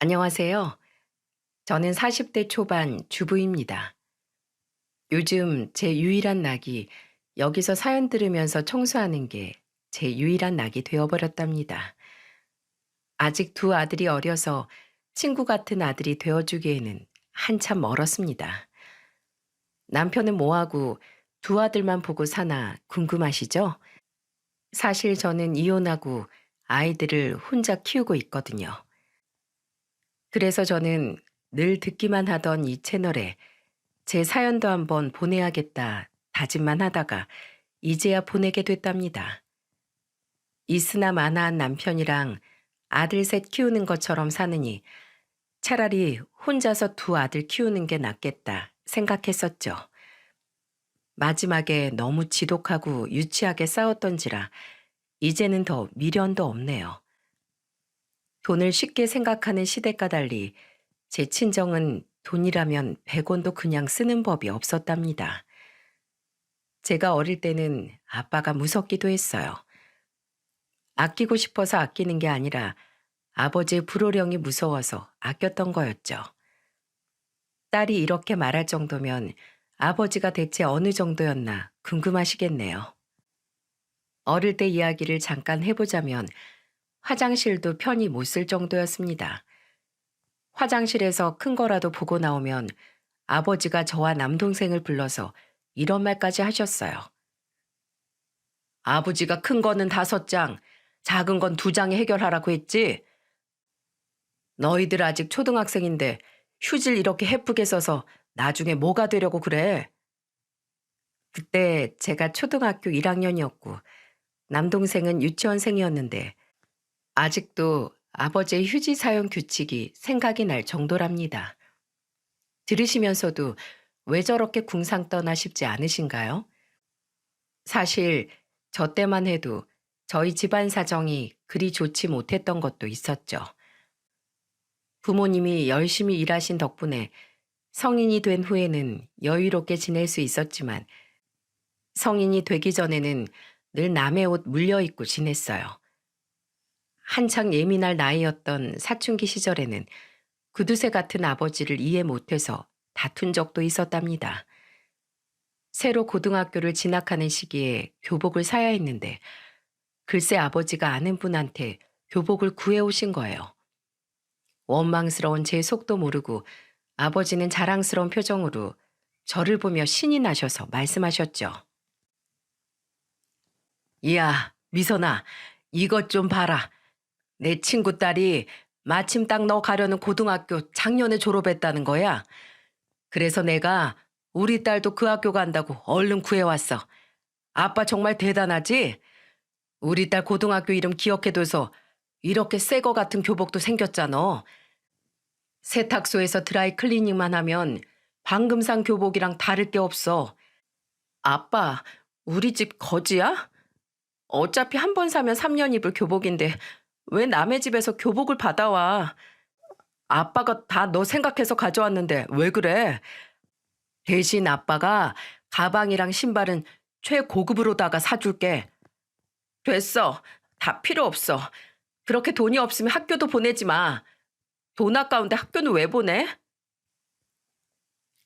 안녕하세요. 저는 40대 초반 주부입니다. 요즘 제 유일한 낙이 여기서 사연 들으면서 청소하는 게 제 유일한 낙이 되어버렸답니다. 아직 두 아들이 어려서 친구 같은 아들이 되어주기에는 한참 멀었습니다. 남편은 뭐하고 두 아들만 보고 사나 궁금하시죠? 사실 저는 이혼하고 아이들을 혼자 키우고 있거든요. 그래서 저는 늘 듣기만 하던 이 채널에 제 사연도 한번 보내야겠다 다짐만 하다가 이제야 보내게 됐답니다. 있으나 마나한 남편이랑 아들 셋 키우는 것처럼 사느니 차라리 혼자서 두 아들 키우는 게 낫겠다 생각했었죠. 마지막에 너무 지독하고 유치하게 싸웠던지라 이제는 더 미련도 없네요. 돈을 쉽게 생각하는 시대과 달리 제 친정은 돈이라면 100원도 그냥 쓰는 법이 없었답니다. 제가 어릴 때는 아빠가 무섭기도 했어요. 아끼고 싶어서 아끼는 게 아니라 아버지의 불호령이 무서워서 아꼈던 거였죠. 딸이 이렇게 말할 정도면 아버지가 대체 어느 정도였나 궁금하시겠네요. 어릴 때 이야기를 잠깐 해보자면 화장실도 편히 못 쓸 정도였습니다. 화장실에서 큰 거라도 보고 나오면 아버지가 저와 남동생을 불러서 이런 말까지 하셨어요. 아버지가 큰 거는 5장, 작은 건 2장에 해결하라고 했지? 너희들 아직 초등학생인데 휴지를 이렇게 해프게 써서 나중에 뭐가 되려고 그래? 그때 제가 초등학교 1학년이었고 남동생은 유치원생이었는데 아직도 아버지의 휴지 사용 규칙이 생각이 날 정도랍니다. 들으시면서도 왜 저렇게 궁상 떠나 싶지 않으신가요? 사실 저 때만 해도 저희 집안 사정이 그리 좋지 못했던 것도 있었죠. 부모님이 열심히 일하신 덕분에 성인이 된 후에는 여유롭게 지낼 수 있었지만 성인이 되기 전에는 늘 남의 옷 물려 입고 지냈어요. 한창 예민할 나이였던 사춘기 시절에는 구두쇠 같은 아버지를 이해 못해서 다툰 적도 있었답니다. 새로 고등학교를 진학하는 시기에 교복을 사야 했는데 글쎄 아버지가 아는 분한테 교복을 구해오신 거예요. 원망스러운 제 속도 모르고 아버지는 자랑스러운 표정으로 저를 보며 신이 나셔서 말씀하셨죠. 이야, 미선아, 이것 좀 봐라. 내 친구 딸이 마침 딱 너 가려는 고등학교 작년에 졸업했다는 거야. 그래서 내가 우리 딸도 그 학교 간다고 얼른 구해왔어. 아빠 정말 대단하지? 우리 딸 고등학교 이름 기억해둬서 이렇게 새 거 같은 교복도 생겼잖아. 세탁소에서 드라이 클리닝만 하면 방금 산 교복이랑 다를 게 없어. 아빠, 우리 집 거지야? 어차피 한 번 사면 3년 입을 교복인데 왜 남의 집에서 교복을 받아와? 아빠가 다 너 생각해서 가져왔는데 왜 그래? 대신 아빠가 가방이랑 신발은 최고급으로다가 사줄게. 됐어. 다 필요 없어. 그렇게 돈이 없으면 학교도 보내지 마. 돈 아까운데 학교는 왜 보내?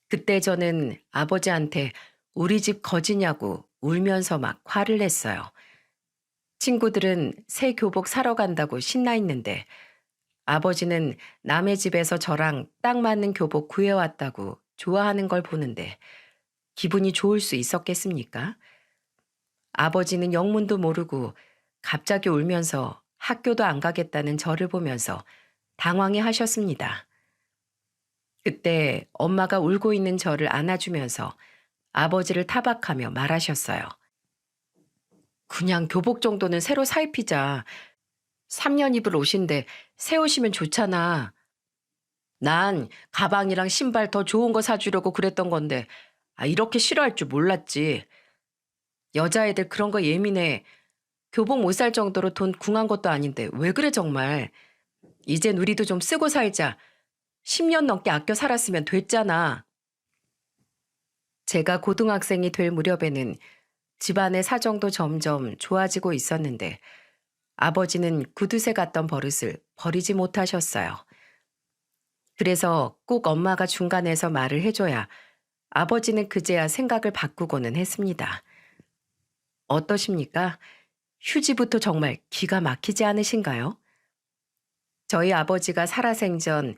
그때 저는 아버지한테 우리 집 거지냐고 울면서 막 화를 냈어요. 친구들은 새 교복 사러 간다고 신나 있는데 아버지는 남의 집에서 저랑 딱 맞는 교복 구해왔다고 좋아하는 걸 보는데 기분이 좋을 수 있었겠습니까? 아버지는 영문도 모르고 갑자기 울면서 학교도 안 가겠다는 저를 보면서 당황해 하셨습니다. 그때 엄마가 울고 있는 저를 안아주면서 아버지를 타박하며 말하셨어요. 그냥 교복 정도는 새로 사 입히자. 3년 입을 옷인데 새 옷이면 좋잖아. 난 가방이랑 신발 더 좋은 거 사주려고 그랬던 건데 이렇게 싫어할 줄 몰랐지. 여자애들 그런 거 예민해. 교복 못 살 정도로 돈 궁한 것도 아닌데 왜 그래 정말. 이젠 우리도 좀 쓰고 살자. 10년 넘게 아껴 살았으면 됐잖아. 제가 고등학생이 될 무렵에는 집안의 사정도 점점 좋아지고 있었는데 아버지는 구두쇠 같던 버릇을 버리지 못하셨어요. 그래서 꼭 엄마가 중간에서 말을 해줘야 아버지는 그제야 생각을 바꾸고는 했습니다. 어떠십니까? 휴지부터 정말 기가 막히지 않으신가요? 저희 아버지가 살아생전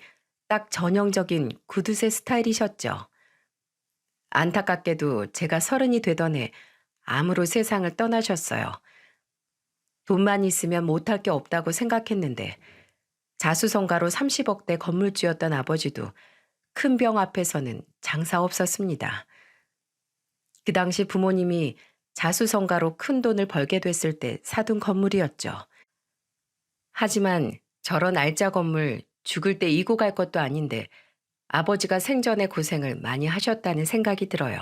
딱 전형적인 구두쇠 스타일이셨죠. 안타깝게도 제가 30이 되던 해 암으로 세상을 떠나셨어요. 돈만 있으면 못할 게 없다고 생각했는데 자수성가로 30억대 건물주였던 아버지도 큰 병 앞에서는 장사 없었습니다. 그 당시 부모님이 자수성가로 큰 돈을 벌게 됐을 때 사둔 건물이었죠. 하지만 저런 알짜 건물 죽을 때 이고 갈 것도 아닌데 아버지가 생전에 고생을 많이 하셨다는 생각이 들어요.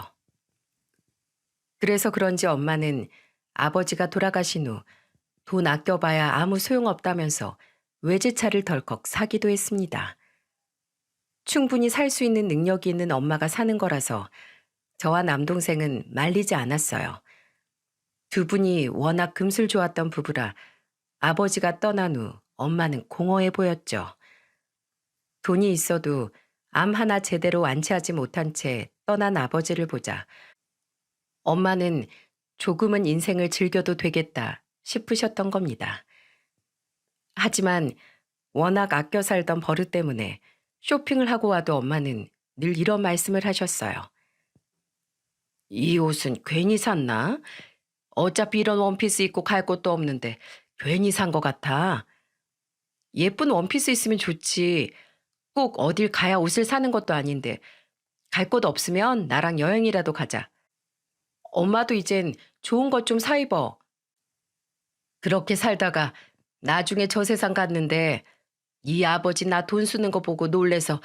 그래서 그런지 엄마는 아버지가 돌아가신 후 돈 아껴봐야 아무 소용없다면서 외제차를 덜컥 사기도 했습니다. 충분히 살 수 있는 능력이 있는 엄마가 사는 거라서 저와 남동생은 말리지 않았어요. 두 분이 워낙 금술 좋았던 부부라 아버지가 떠난 후 엄마는 공허해 보였죠. 돈이 있어도 암 하나 제대로 완치하지 못한 채 떠난 아버지를 보자 엄마는 조금은 인생을 즐겨도 되겠다 싶으셨던 겁니다. 하지만 워낙 아껴 살던 버릇 때문에 쇼핑을 하고 와도 엄마는 늘 이런 말씀을 하셨어요. 이 옷은 괜히 샀나? 어차피 이런 원피스 입고 갈 곳도 없는데 괜히 산 것 같아. 예쁜 원피스 있으면 좋지. 꼭 어딜 가야 옷을 사는 것도 아닌데 갈 곳 없으면 나랑 여행이라도 가자. 엄마도 이젠 좋은 것 좀 사 입어. 그렇게 살다가 나중에 저 세상 갔는데 이 아버지 나 돈 쓰는 거 보고 놀래서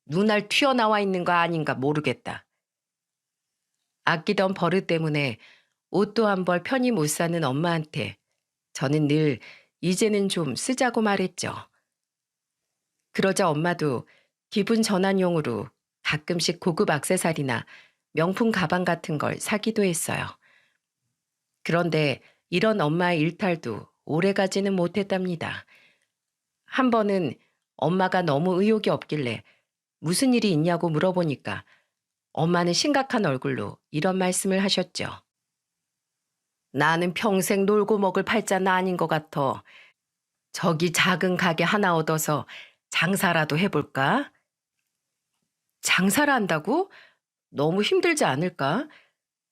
눈알 튀어나와 있는 거 아닌가 모르겠다. 아끼던 버릇 때문에 옷도 한 벌 편히 못 사는 엄마한테 저는 늘 이제는 좀 쓰자고 말했죠. 그러자 엄마도 기분 전환용으로 가끔씩 고급 액세서리나 명품 가방 같은 걸 사기도 했어요. 그런데 이런 엄마의 일탈도 오래가지는 못했답니다. 한 번은 엄마가 너무 의욕이 없길래 무슨 일이 있냐고 물어보니까 엄마는 심각한 얼굴로 이런 말씀을 하셨죠. 나는 평생 놀고 먹을 팔자는 아닌 것 같아. 저기 작은 가게 하나 얻어서 장사라도 해볼까? 장사를 한다고? 너무 힘들지 않을까?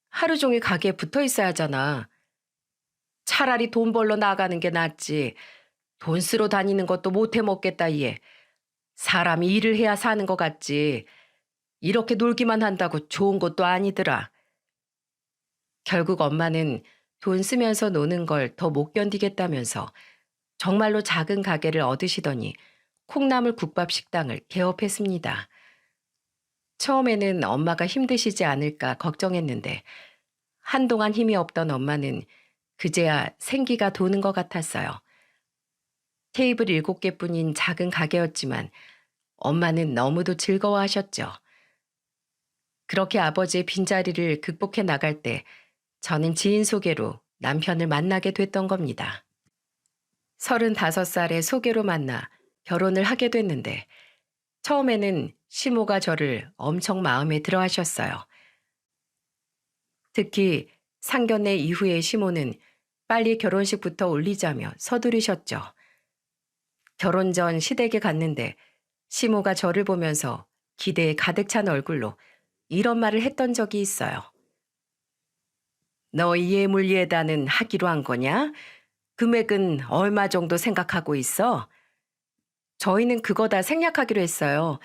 하루 종일 가게에 붙어 있어야 하잖아. 차라리 돈 벌러 나가는 게 낫지. 돈 쓰러 다니는 것도 못 해 먹겠다, 얘. 사람이 일을 해야 사는 것 같지. 이렇게 놀기만 한다고 좋은 것도 아니더라. 결국 엄마는 돈 쓰면서 노는 걸 더 못 견디겠다면서 정말로 작은 가게를 얻으시더니 콩나물 국밥 식당을 개업했습니다. 처음에는 엄마가 힘드시지 않을까 걱정했는데 한동안 힘이 없던 엄마는 그제야 생기가 도는 것 같았어요. 테이블 7개뿐인 작은 가게였지만 엄마는 너무도 즐거워하셨죠. 그렇게 아버지의 빈자리를 극복해 나갈 때 저는 지인 소개로 남편을 만나게 됐던 겁니다. 35살에 소개로 만나 결혼을 하게 됐는데 처음에는 시모가 저를 엄청 마음에 들어 하셨어요. 특히 상견례 이후의 시모는 빨리 결혼식부터 올리자며 서두르셨죠. 결혼 전 시댁에 갔는데 시모가 저를 보면서 기대에 가득 찬 얼굴로 이런 말을 했던 적이 있어요. 너 예물 예단은 하기로 한 거냐? 금액은 얼마 정도 생각하고 있어? 저희는 그거 다 생략하기로 했어요.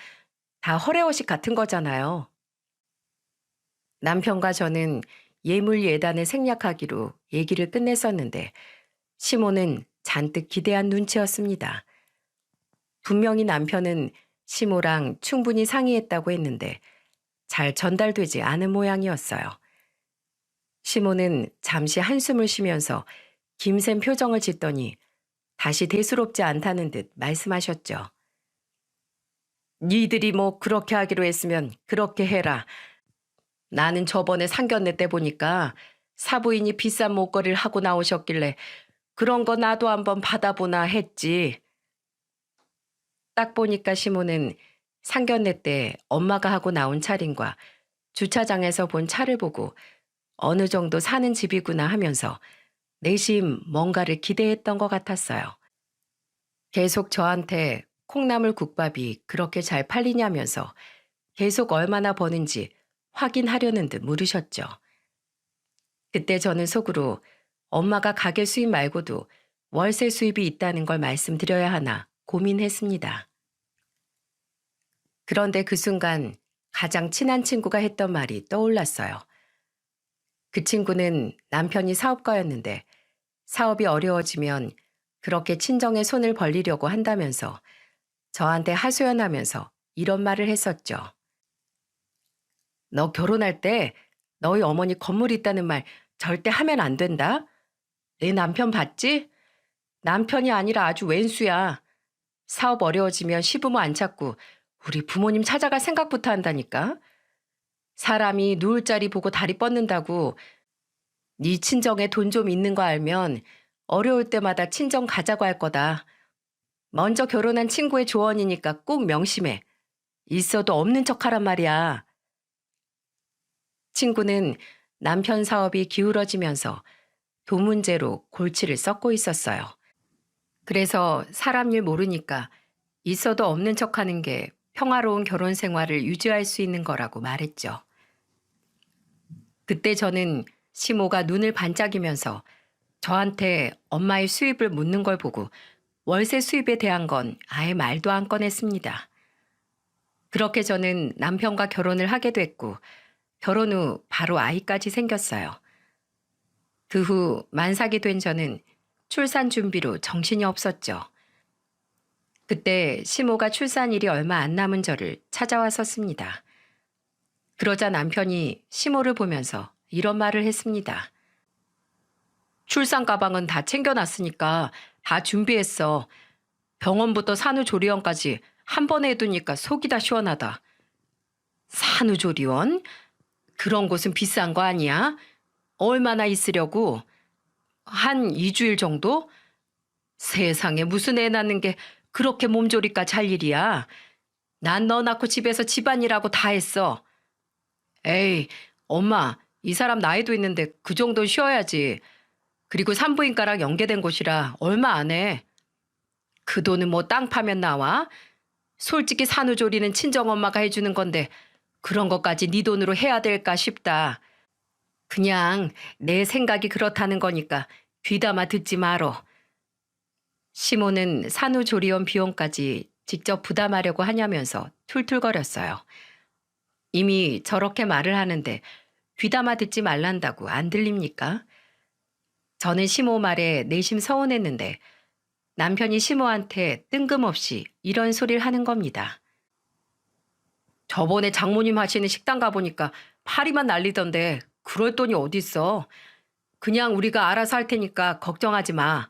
다 허례허식 같은 거잖아요. 남편과 저는 예물 예단을 생략하기로 얘기를 끝냈었는데 시모는 잔뜩 기대한 눈치였습니다. 분명히 남편은 시모랑 충분히 상의했다고 했는데 잘 전달되지 않은 모양이었어요. 시모는 잠시 한숨을 쉬면서 김샘 표정을 짓더니 다시 대수롭지 않다는 듯 말씀하셨죠. 니들이 뭐 그렇게 하기로 했으면 그렇게 해라. 나는 저번에 상견례 때 보니까 사부인이 비싼 목걸이를 하고 나오셨길래 그런 거 나도 한번 받아보나 했지. 딱 보니까 시모는 상견례 때 엄마가 하고 나온 차림과 주차장에서 본 차를 보고 어느 정도 사는 집이구나 하면서 내심 뭔가를 기대했던 것 같았어요. 계속 저한테 콩나물 국밥이 그렇게 잘 팔리냐면서 계속 얼마나 버는지 확인하려는 듯 물으셨죠. 그때 저는 속으로 엄마가 가게 수입 말고도 월세 수입이 있다는 걸 말씀드려야 하나 고민했습니다. 그런데 그 순간 가장 친한 친구가 했던 말이 떠올랐어요. 그 친구는 남편이 사업가였는데 사업이 어려워지면 그렇게 친정에 손을 벌리려고 한다면서 저한테 하소연하면서 이런 말을 했었죠. 너 결혼할 때 너희 어머니 건물 있다는 말 절대 하면 안 된다. 내 남편 봤지? 남편이 아니라 아주 왼수야. 사업 어려워지면 시부모 안 찾고 우리 부모님 찾아갈 생각부터 한다니까. 사람이 누울 자리 보고 다리 뻗는다고 네 친정에 돈 좀 있는 거 알면 어려울 때마다 친정 가자고 할 거다. 먼저 결혼한 친구의 조언이니까 꼭 명심해. 있어도 없는 척하란 말이야. 친구는 남편 사업이 기울어지면서 돈 문제로 골치를 썩고 있었어요. 그래서 사람 일 모르니까 있어도 없는 척하는 게 평화로운 결혼 생활을 유지할 수 있는 거라고 말했죠. 그때 저는 시모가 눈을 반짝이면서 저한테 엄마의 수입을 묻는 걸 보고 월세 수입에 대한 건 아예 말도 안 꺼냈습니다. 그렇게 저는 남편과 결혼을 하게 됐고 결혼 후 바로 아이까지 생겼어요. 그 후 만삭이 된 저는 출산 준비로 정신이 없었죠. 그때 시모가 출산일이 얼마 안 남은 저를 찾아왔었습니다. 그러자 남편이 시모를 보면서 이런 말을 했습니다. 출산 가방은 다 챙겨놨으니까 다 준비했어. 병원부터 산후조리원까지 한 번에 해두니까 속이 다 시원하다. 산후조리원? 그런 곳은 비싼 거 아니야? 얼마나 있으려고? 한 2주일 정도? 세상에 무슨 애 낳는 게 그렇게 몸조리까지 할 일이야. 난 너 낳고 집에서 집안일하고 다 했어. 에이, 엄마, 이 사람 나이도 있는데 그 정도는 쉬어야지. 그리고 산부인과랑 연계된 곳이라 얼마 안 해. 그 돈은 뭐 땅 파면 나와? 솔직히 산후조리는 친정엄마가 해주는 건데 그런 것까지 네 돈으로 해야 될까 싶다. 그냥 내 생각이 그렇다는 거니까 귀담아 듣지 말어. 시모는 산후조리원 비용까지 직접 부담하려고 하냐면서 툴툴거렸어요. 이미 저렇게 말을 하는데 귀담아 듣지 말란다고 안 들립니까? 저는 시모 말에 내심 서운했는데 남편이 시모한테 뜬금없이 이런 소리를 하는 겁니다. 저번에 장모님 하시는 식당 가보니까 파리만 날리던데 그럴 돈이 어딨어. 그냥 우리가 알아서 할 테니까 걱정하지 마.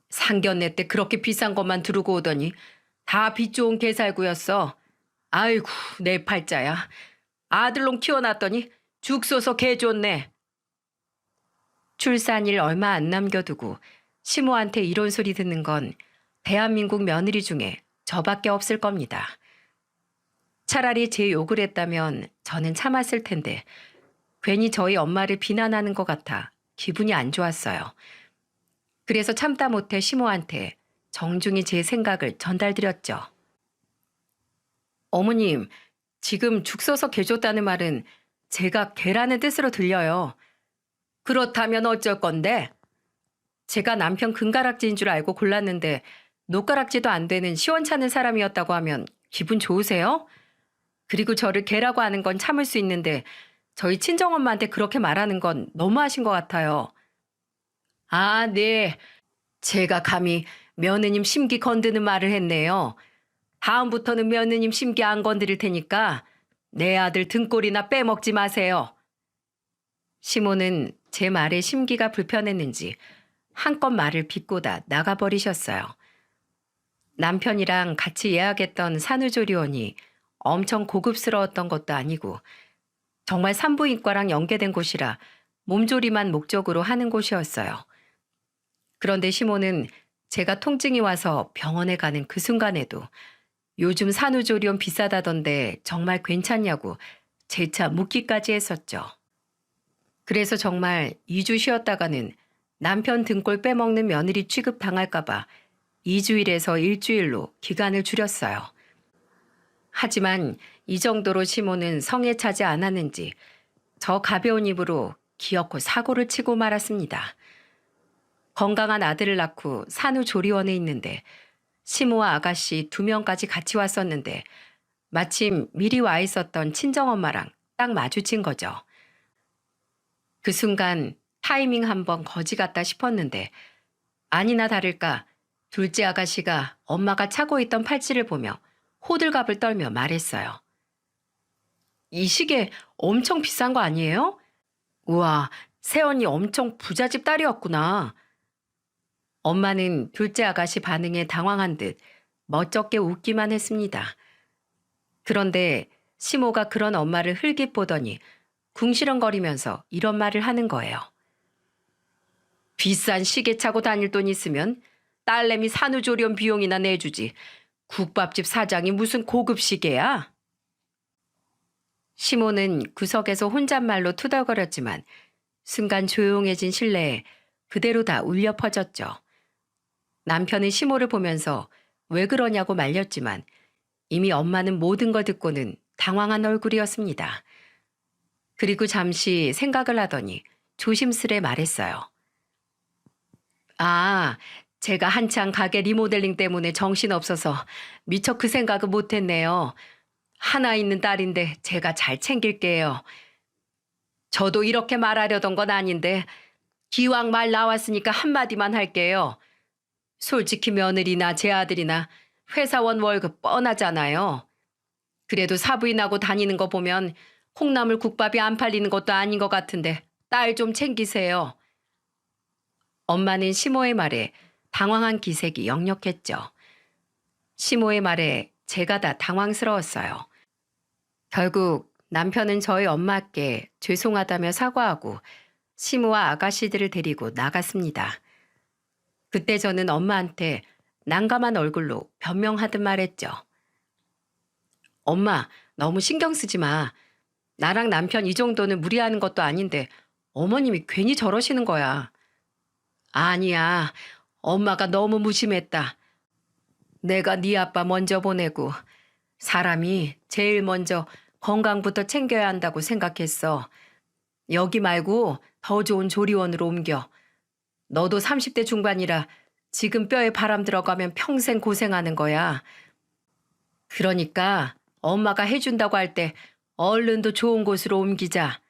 상견례 때 그렇게 비싼 것만 두르고 오더니 다 빚 좋은 개살구였어. 아이고 내 팔자야. 아들놈 키워놨더니 죽 쏘서 개 좋네. 출산일 얼마 안 남겨두고 시모한테 이런 소리 듣는 건 대한민국 며느리 중에 저밖에 없을 겁니다. 차라리 제 욕을 했다면 저는 참았을 텐데 괜히 저희 엄마를 비난하는 것 같아 기분이 안 좋았어요. 그래서 참다 못해 시모한테 정중히 제 생각을 전달드렸죠. 어머님, 지금 죽 써서 개 줬다는 말은 제가 개라는 뜻으로 들려요. 그렇다면 어쩔 건데? 제가 남편 금가락지인 줄 알고 골랐는데 노가락지도 안 되는 시원찮은 사람이었다고 하면 기분 좋으세요? 그리고 저를 개라고 하는 건 참을 수 있는데 저희 친정엄마한테 그렇게 말하는 건 너무하신 것 같아요. 아, 네. 제가 감히 며느님 심기 건드는 말을 했네요. 다음부터는 며느님 심기 안 건드릴 테니까 내 아들 등골이나 빼먹지 마세요. 시모는 제 말에 심기가 불편했는지 한껏 말을 비꼬다 나가버리셨어요. 남편이랑 같이 예약했던 산후조리원이 엄청 고급스러웠던 것도 아니고 정말 산부인과랑 연계된 곳이라 몸조리만 목적으로 하는 곳이었어요. 그런데 시모는 제가 통증이 와서 병원에 가는 그 순간에도 요즘 산후조리원 비싸다던데 정말 괜찮냐고 재차 묻기까지 했었죠. 그래서 정말 2주 쉬었다가는 남편 등골 빼먹는 며느리 취급 당할까봐 2주일에서 일주일로 기간을 줄였어요. 하지만 이 정도로 시모는 성에 차지 않았는지 저 가벼운 입으로 기어코 사고를 치고 말았습니다. 건강한 아들을 낳고 산후조리원에 있는데 시모와 아가씨 2명까지 같이 왔었는데 마침 미리 와 있었던 친정엄마랑 딱 마주친 거죠. 그 순간 타이밍 한번 거지 같다 싶었는데 아니나 다를까 둘째 아가씨가 엄마가 차고 있던 팔찌를 보며 호들갑을 떨며 말했어요. 이 시계 엄청 비싼 거 아니에요? 우와, 새언니 엄청 부잣집 딸이었구나. 엄마는 둘째 아가씨 반응에 당황한 듯 멋쩍게 웃기만 했습니다. 그런데 시모가 그런 엄마를 흘깃 보더니 궁시렁거리면서 이런 말을 하는 거예요. 비싼 시계 차고 다닐 돈 있으면 딸내미 산후조리원 비용이나 내주지. 국밥집 사장이 무슨 고급 시계야? 시모는 구석에서 혼잣말로 투덜거렸지만 순간 조용해진 실내에 그대로 다 울려 퍼졌죠. 남편은 시모를 보면서 왜 그러냐고 말렸지만 이미 엄마는 모든 걸 듣고는 당황한 얼굴이었습니다. 그리고 잠시 생각을 하더니 조심스레 말했어요. 아, 제가 한창 가게 리모델링 때문에 정신없어서 미처 그 생각을 못했네요. 하나 있는 딸인데 제가 잘 챙길게요. 저도 이렇게 말하려던 건 아닌데 기왕 말 나왔으니까 한마디만 할게요. 솔직히 며느리나 제 아들이나 회사원 월급 뻔하잖아요. 그래도 사부인하고 다니는 거 보면 콩나물 국밥이 안 팔리는 것도 아닌 것 같은데 딸 좀 챙기세요. 엄마는 시모의 말에 당황한 기색이 역력했죠. 시모의 말에 제가 다 당황스러웠어요. 결국 남편은 저희 엄마께 죄송하다며 사과하고 시모와 아가씨들을 데리고 나갔습니다. 그때 저는 엄마한테 난감한 얼굴로 변명하듯 말했죠. 엄마, 너무 신경 쓰지 마. 나랑 남편 이 정도는 무리하는 것도 아닌데 어머님이 괜히 저러시는 거야. 아니야, 엄마가 너무 무심했다. 내가 네 아빠 먼저 보내고 사람이 제일 먼저 건강부터 챙겨야 한다고 생각했어. 여기 말고 더 좋은 조리원으로 옮겨. 너도 30대 중반이라 지금 뼈에 바람 들어가면 평생 고생하는 거야. 그러니까 엄마가 해준다고 할 때 얼른 더 좋은 곳으로 옮기자.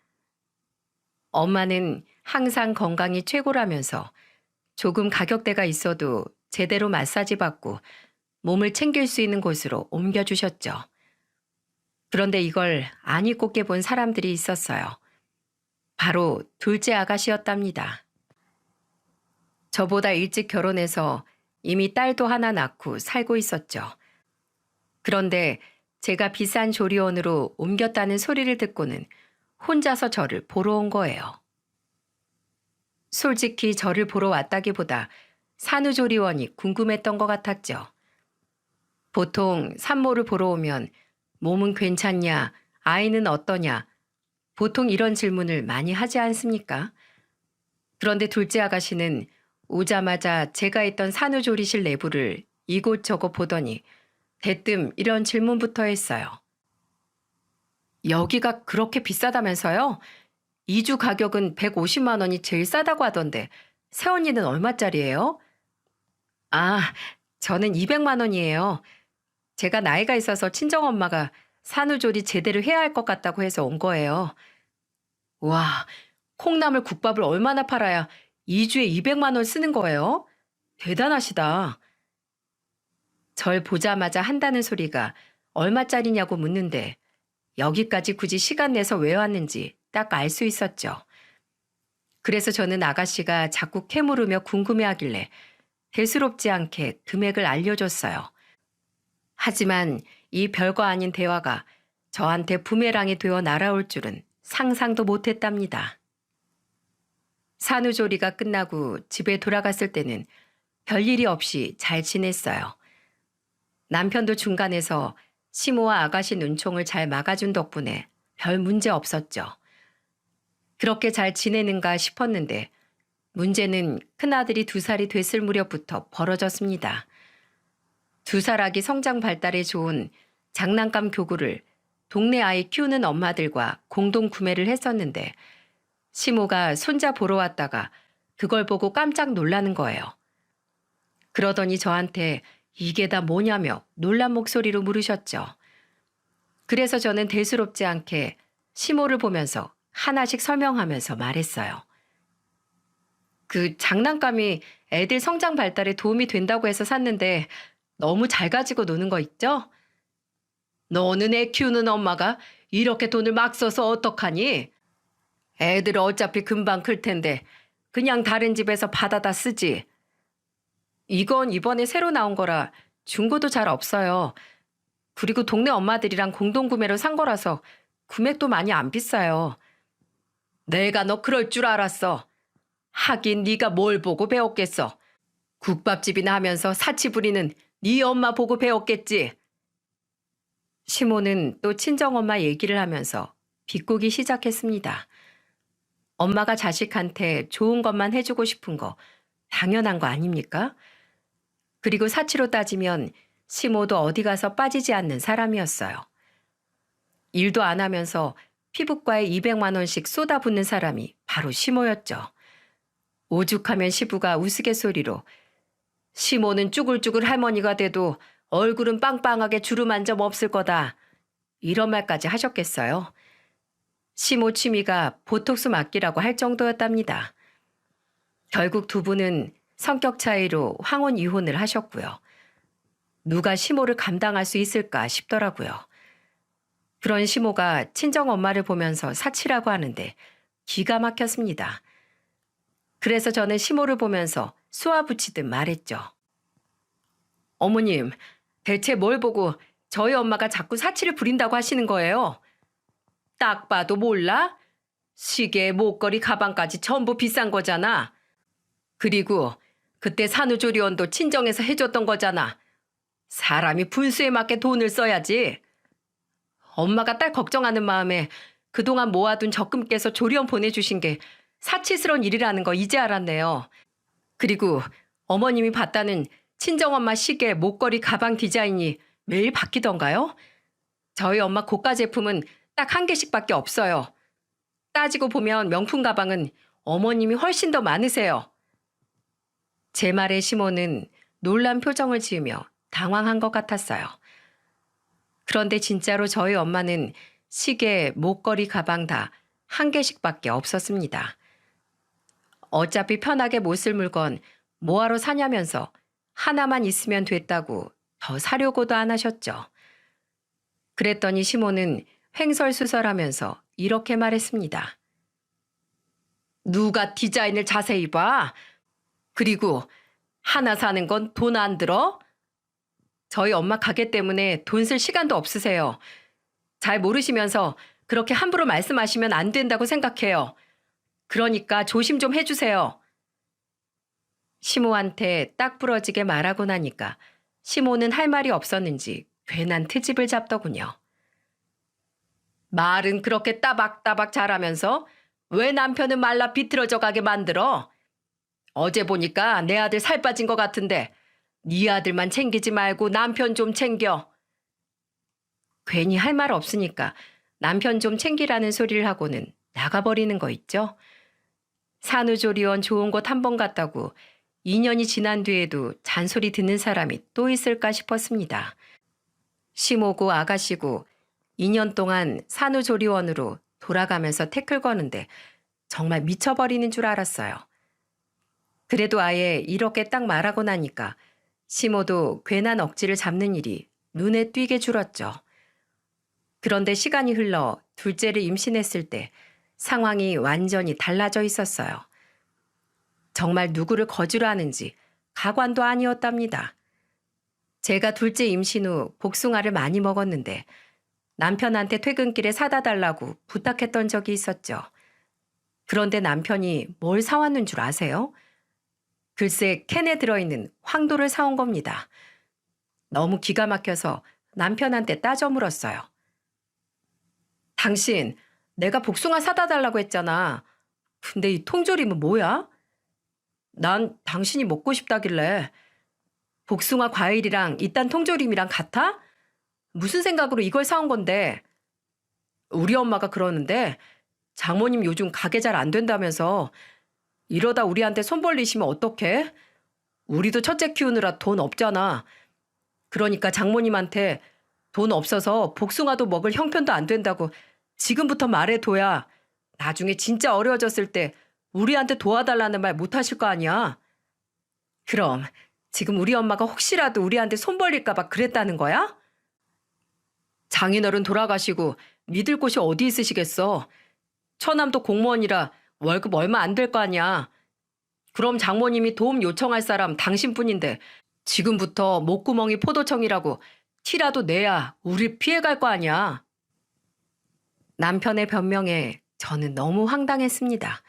엄마는 항상 건강이 최고라면서 조금 가격대가 있어도 제대로 마사지 받고 몸을 챙길 수 있는 곳으로 옮겨주셨죠. 그런데 이걸 안 잊고 깨본 사람들이 있었어요. 바로 둘째 아가씨였답니다. 저보다 일찍 결혼해서 이미 딸도 하나 낳고 살고 있었죠. 그런데 제가 비싼 조리원으로 옮겼다는 소리를 듣고는 혼자서 저를 보러 온 거예요. 솔직히 저를 보러 왔다기보다 산후조리원이 궁금했던 것 같았죠. 보통 산모를 보러 오면 몸은 괜찮냐, 아이는 어떠냐, 보통 이런 질문을 많이 하지 않습니까? 그런데 둘째 아가씨는 오자마자 제가 있던 산후조리실 내부를 이곳저곳 보더니 대뜸 이런 질문부터 했어요. 여기가 그렇게 비싸다면서요? 2주 가격은 150만 원이 제일 싸다고 하던데 새언니는 얼마짜리예요? 아, 저는 200만 원이에요. 제가 나이가 있어서 친정엄마가 산후조리 제대로 해야 할 것 같다고 해서 온 거예요. 와, 콩나물 국밥을 얼마나 팔아야 2주에 200만 원 쓰는 거예요? 대단하시다. 절 보자마자 한다는 소리가 얼마짜리냐고 묻는데 여기까지 굳이 시간 내서 왜 왔는지 딱 알 수 있었죠. 그래서 저는 아가씨가 자꾸 캐물으며 궁금해하길래 대수롭지 않게 금액을 알려줬어요. 하지만 이 별거 아닌 대화가 저한테 부메랑이 되어 날아올 줄은 상상도 못했답니다. 산후조리가 끝나고 집에 돌아갔을 때는 별일이 없이 잘 지냈어요. 남편도 중간에서 시모와 아가씨 눈총을 잘 막아준 덕분에 별 문제 없었죠. 그렇게 잘 지내는가 싶었는데 문제는 큰아들이 2살이 됐을 무렵부터 벌어졌습니다. 2살 아기 성장 발달에 좋은 장난감 교구를 동네 아이 키우는 엄마들과 공동 구매를 했었는데 시모가 손자 보러 왔다가 그걸 보고 깜짝 놀라는 거예요. 그러더니 저한테 이게 다 뭐냐며 놀란 목소리로 물으셨죠. 그래서 저는 대수롭지 않게 시모를 보면서 하나씩 설명하면서 말했어요. 그 장난감이 애들 성장 발달에 도움이 된다고 해서 샀는데 너무 잘 가지고 노는 거 있죠? 너는 애 키우는 엄마가 이렇게 돈을 막 써서 어떡하니? 애들 어차피 금방 클 텐데 그냥 다른 집에서 받아다 쓰지. 이건 이번에 새로 나온 거라 중고도 잘 없어요. 그리고 동네 엄마들이랑 공동구매로 산 거라서 금액도 많이 안 비싸요. 내가 너 그럴 줄 알았어. 하긴 네가 뭘 보고 배웠겠어. 국밥집이나 하면서 사치 부리는 네 엄마 보고 배웠겠지. 시모는 또 친정엄마 얘기를 하면서 비꼬기 시작했습니다. 엄마가 자식한테 좋은 것만 해주고 싶은 거 당연한 거 아닙니까? 그리고 사치로 따지면 시모도 어디 가서 빠지지 않는 사람이었어요. 일도 안 하면서 피부과에 200만 원씩 쏟아붓는 사람이 바로 시모였죠. 오죽하면 시부가 우스갯소리로 시모는 쭈글쭈글 할머니가 돼도 얼굴은 빵빵하게 주름 한 점 없을 거다. 이런 말까지 하셨겠어요. 시모 취미가 보톡스 맞기라고 할 정도였답니다. 결국 2분은 성격 차이로 황혼 이혼을 하셨고요. 누가 시모를 감당할 수 있을까 싶더라고요. 그런 시모가 친정엄마를 보면서 사치라고 하는데 기가 막혔습니다. 그래서 저는 시모를 보면서 쏘아붙이듯 말했죠. 어머님, 대체 뭘 보고 저희 엄마가 자꾸 사치를 부린다고 하시는 거예요? 딱 봐도 몰라? 시계, 목걸이, 가방까지 전부 비싼 거잖아. 그리고 그때 산후조리원도 친정에서 해줬던 거잖아. 사람이 분수에 맞게 돈을 써야지. 엄마가 딸 걱정하는 마음에 그동안 모아둔 적금 깨서 조리원 보내주신 게 사치스러운 일이라는 거 이제 알았네요. 그리고 어머님이 봤다는 친정엄마 시계, 목걸이, 가방 디자인이 매일 바뀌던가요? 저희 엄마 고가 제품은 딱 1개씩밖에 없어요. 따지고 보면 명품 가방은 어머님이 훨씬 더 많으세요. 제 말에 시모는 놀란 표정을 지으며 당황한 것 같았어요. 그런데 진짜로 저희 엄마는 시계, 목걸이, 가방 다 1개씩밖에 없었습니다. 어차피 편하게 못 쓸 물건 뭐하러 사냐면서 하나만 있으면 됐다고 더 사려고도 안 하셨죠. 그랬더니 시모는 횡설수설하면서 이렇게 말했습니다. 누가 디자인을 자세히 봐? 그리고 하나 사는 건 돈 안 들어? 저희 엄마 가게 때문에 돈 쓸 시간도 없으세요. 잘 모르시면서 그렇게 함부로 말씀하시면 안 된다고 생각해요. 그러니까 조심 좀 해주세요. 시모한테 딱 부러지게 말하고 나니까 시모는 할 말이 없었는지 괜한 트집을 잡더군요. 말은 그렇게 따박따박 잘하면서 왜 남편은 말라 비틀어져 가게 만들어? 어제 보니까 내 아들 살 빠진 것 같은데 네 아들만 챙기지 말고 남편 좀 챙겨. 괜히 할 말 없으니까 남편 좀 챙기라는 소리를 하고는 나가버리는 거 있죠? 산후조리원 좋은 곳 한 번 갔다고 2년이 지난 뒤에도 잔소리 듣는 사람이 또 있을까 싶었습니다. 시모고 아가씨고 2년 동안 산후조리원으로 돌아가면서 태클 거는데 정말 미쳐버리는 줄 알았어요. 그래도 아예 이렇게 딱 말하고 나니까 시모도 괜한 억지를 잡는 일이 눈에 띄게 줄었죠. 그런데 시간이 흘러 둘째를 임신했을 때 상황이 완전히 달라져 있었어요. 정말 누구를 거주로 하는지 가관도 아니었답니다. 제가 둘째 임신 후 복숭아를 많이 먹었는데 남편한테 퇴근길에 사다 달라고 부탁했던 적이 있었죠. 그런데 남편이 뭘 사왔는 줄 아세요? 글쎄 캔에 들어있는 황도를 사온 겁니다. 너무 기가 막혀서 남편한테 따져 물었어요. 당신, 내가 복숭아 사다 달라고 했잖아. 근데 이 통조림은 뭐야? 난 당신이 먹고 싶다길래. 복숭아 과일이랑 이딴 통조림이랑 같아? 무슨 생각으로 이걸 사온 건데? 우리 엄마가 그러는데 장모님 요즘 가게 잘 안 된다면서 이러다 우리한테 손 벌리시면 어떡해? 우리도 첫째 키우느라 돈 없잖아. 그러니까 장모님한테 돈 없어서 복숭아도 먹을 형편도 안 된다고 지금부터 말해둬야 나중에 진짜 어려워졌을 때 우리한테 도와달라는 말 못하실 거 아니야. 그럼 지금 우리 엄마가 혹시라도 우리한테 손 벌릴까 봐 그랬다는 거야? 장인어른 돌아가시고 믿을 곳이 어디 있으시겠어. 처남도 공무원이라 월급 얼마 안 될 거 아니야. 그럼 장모님이 도움 요청할 사람 당신뿐인데 지금부터 목구멍이 포도청이라고 티라도 내야 우릴 피해갈 거 아니야. 남편의 변명에 저는 너무 황당했습니다.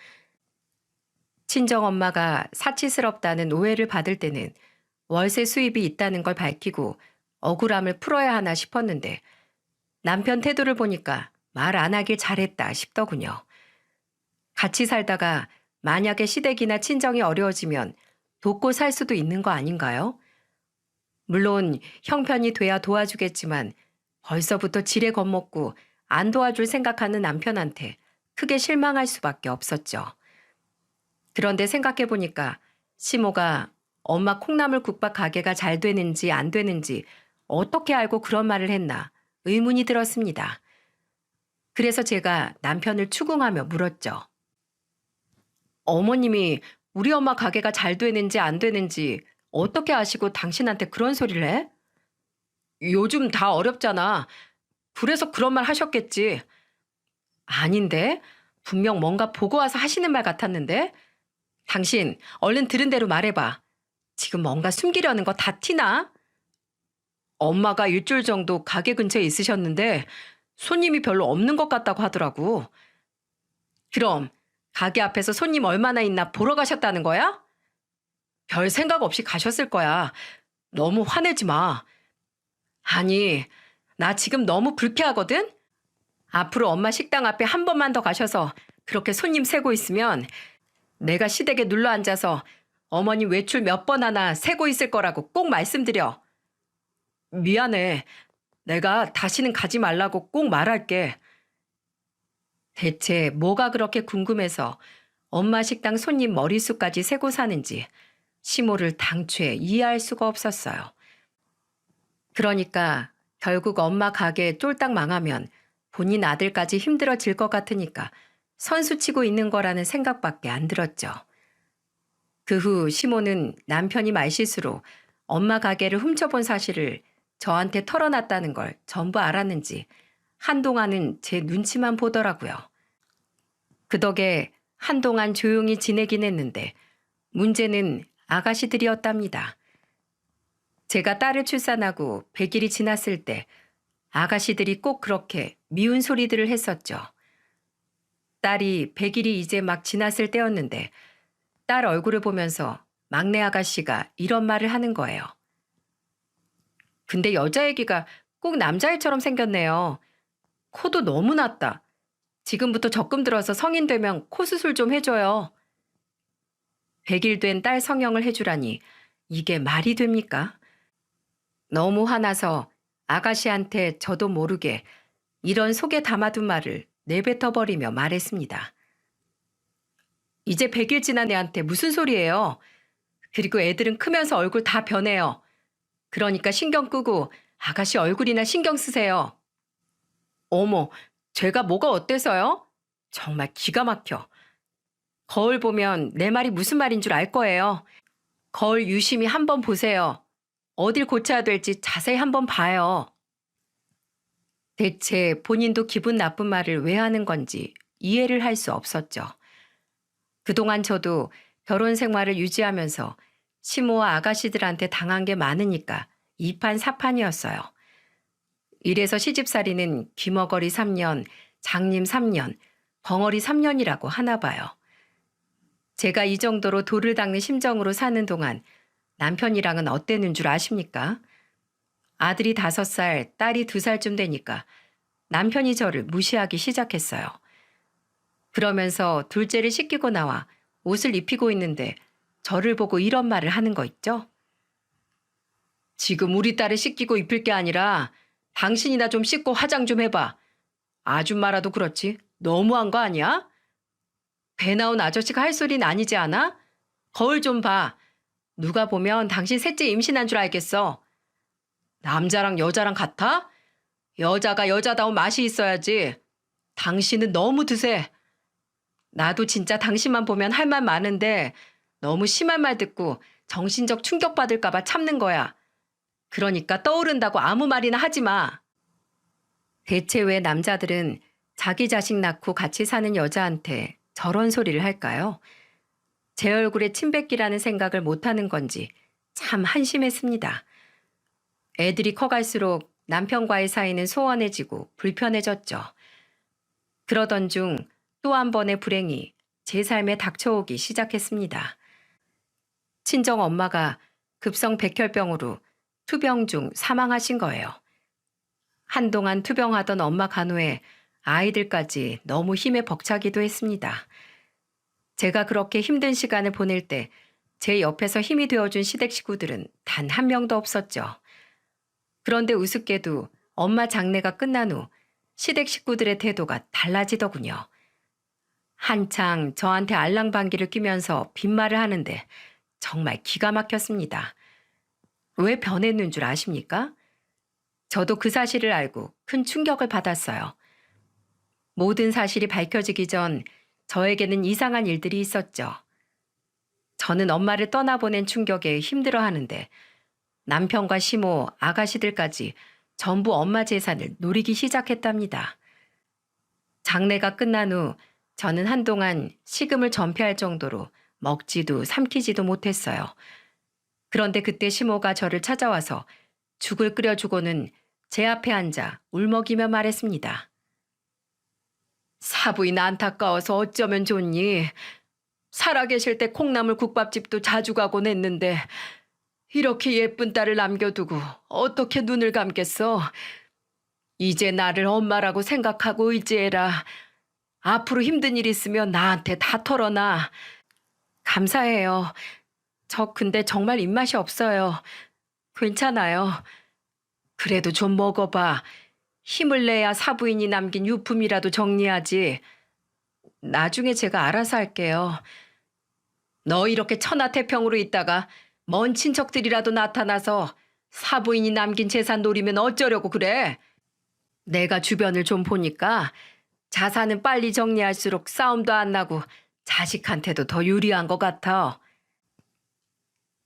친정엄마가 사치스럽다는 오해를 받을 때는 월세 수입이 있다는 걸 밝히고 억울함을 풀어야 하나 싶었는데 남편 태도를 보니까 말 안 하길 잘했다 싶더군요. 같이 살다가 만약에 시댁이나 친정이 어려워지면 돕고 살 수도 있는 거 아닌가요? 물론 형편이 돼야 도와주겠지만 벌써부터 지레 겁먹고 안 도와줄 생각하는 남편한테 크게 실망할 수밖에 없었죠. 그런데 생각해보니까 시모가 엄마 콩나물국밥 가게가 잘 되는지 안 되는지 어떻게 알고 그런 말을 했나 의문이 들었습니다. 그래서 제가 남편을 추궁하며 물었죠. 어머님이 우리 엄마 가게가 잘 되는지 안 되는지 어떻게 아시고 당신한테 그런 소리를 해? 요즘 다 어렵잖아. 그래서 그런 말 하셨겠지. 아닌데? 분명 뭔가 보고 와서 하시는 말 같았는데? 당신 얼른 들은 대로 말해봐. 지금 뭔가 숨기려는 거 다 티나? 엄마가 일주일 정도 가게 근처에 있으셨는데 손님이 별로 없는 것 같다고 하더라고. 그럼 가게 앞에서 손님 얼마나 있나 보러 가셨다는 거야? 별 생각 없이 가셨을 거야. 너무 화내지 마. 아니, 나 지금 너무 불쾌하거든? 앞으로 엄마 식당 앞에 한 번만 더 가셔서 그렇게 손님 세고 있으면 내가 시댁에 눌러 앉아서 어머니 외출 몇 번 하나 세고 있을 거라고 꼭 말씀드려. 미안해. 내가 다시는 가지 말라고 꼭 말할게. 대체 뭐가 그렇게 궁금해서 엄마 식당 손님 머릿수까지 세고 사는지 시모를 당최 이해할 수가 없었어요. 그러니까 결국 엄마 가게 쫄딱 망하면 본인 아들까지 힘들어질 것 같으니까 선수치고 있는 거라는 생각밖에 안 들었죠. 그 후 시모는 남편이 말실수로 엄마 가게를 훔쳐본 사실을 저한테 털어놨다는 걸 전부 알았는지 한동안은 제 눈치만 보더라고요. 그 덕에 한동안 조용히 지내긴 했는데 문제는 아가씨들이었답니다. 제가 딸을 출산하고 100일이 지났을 때 아가씨들이 꼭 그렇게 미운 소리들을 했었죠. 딸이 100일이 이제 막 지났을 때였는데 딸 얼굴을 보면서 막내 아가씨가 이런 말을 하는 거예요. 근데 여자애기가 꼭 남자애처럼 생겼네요. 코도 너무 낮다. 지금부터 적금 들어서 성인 되면 코 수술 좀 해줘요. 100일 된 딸 성형을 해주라니 이게 말이 됩니까? 너무 화나서 아가씨한테 저도 모르게 이런 속에 담아둔 말을 내뱉어버리며 말했습니다. 이제 100일 지난 애한테 무슨 소리예요? 그리고 애들은 크면서 얼굴 다 변해요. 그러니까 신경 끄고 아가씨 얼굴이나 신경 쓰세요. 어머, 제가 뭐가 어때서요? 정말 기가 막혀. 거울 보면 내 말이 무슨 말인 줄 알 거예요. 거울 유심히 한번 보세요. 어딜 고쳐야 될지 자세히 한번 봐요. 대체 본인도 기분 나쁜 말을 왜 하는 건지 이해를 할 수 없었죠. 그동안 저도 결혼 생활을 유지하면서 시모와 아가씨들한테 당한 게 많으니까 이판사판이었어요. 이래서 시집살이는 귀머거리 3년, 장님 3년, 벙어리 3년이라고 하나 봐요. 제가 이 정도로 돌을 닦는 심정으로 사는 동안 남편이랑은 어땠는 줄 아십니까? 아들이 5살, 딸이 2살쯤 되니까 남편이 저를 무시하기 시작했어요. 그러면서 둘째를 씻기고 나와 옷을 입히고 있는데 저를 보고 이런 말을 하는 거 있죠? 지금 우리 딸을 씻기고 입힐 게 아니라 당신이나 좀 씻고 화장 좀 해봐. 아줌마라도 그렇지. 너무한 거 아니야? 배 나온 아저씨가 할 소리는 아니지 않아? 거울 좀 봐. 누가 보면 당신 셋째 임신한 줄 알겠어. 남자랑 여자랑 같아? 여자가 여자다운 맛이 있어야지. 당신은 너무 드세. 나도 진짜 당신만 보면 할 말 많은데 너무 심한 말 듣고 정신적 충격 받을까 봐 참는 거야. 그러니까 떠오른다고 아무 말이나 하지 마. 대체 왜 남자들은 자기 자식 낳고 같이 사는 여자한테 저런 소리를 할까요? 제 얼굴에 침 뱉기라는 생각을 못하는 건지 참 한심했습니다. 애들이 커갈수록 남편과의 사이는 소원해지고 불편해졌죠. 그러던 중 또 한 번의 불행이 제 삶에 닥쳐오기 시작했습니다. 친정 엄마가 급성 백혈병으로 투병 중 사망하신 거예요. 한동안 투병하던 엄마 간호에 아이들까지 너무 힘에 벅차기도 했습니다. 제가 그렇게 힘든 시간을 보낼 때 제 옆에서 힘이 되어준 시댁 식구들은 단 한 명도 없었죠. 그런데 우습게도 엄마 장례가 끝난 후 시댁 식구들의 태도가 달라지더군요. 한창 저한테 알랑방귀를 뀌면서 빈말을 하는데 정말 기가 막혔습니다. 왜 변했는 줄 아십니까? 저도 그 사실을 알고 큰 충격을 받았어요. 모든 사실이 밝혀지기 전 저에게는 이상한 일들이 있었죠. 저는 엄마를 떠나보낸 충격에 힘들어하는데 남편과 시모, 아가씨들까지 전부 엄마 재산을 노리기 시작했답니다. 장례가 끝난 후 저는 한동안 식음을 전폐할 정도로 먹지도 삼키지도 못했어요. 그런데 그때 시모가 저를 찾아와서 죽을 끓여주고는 제 앞에 앉아 울먹이며 말했습니다. 사부인 안타까워서 어쩌면 좋니? 살아계실 때 콩나물 국밥집도 자주 가곤 했는데 이렇게 예쁜 딸을 남겨두고 어떻게 눈을 감겠어? 이제 나를 엄마라고 생각하고 의지해라. 앞으로 힘든 일 있으면 나한테 다 털어놔. 감사해요. 저 근데 정말 입맛이 없어요. 괜찮아요. 그래도 좀 먹어봐. 힘을 내야 사부인이 남긴 유품이라도 정리하지. 나중에 제가 알아서 할게요. 너 이렇게 천하태평으로 있다가 먼 친척들이라도 나타나서 사부인이 남긴 재산 노리면 어쩌려고 그래? 내가 주변을 좀 보니까 자산은 빨리 정리할수록 싸움도 안 나고 자식한테도 더 유리한 것 같아.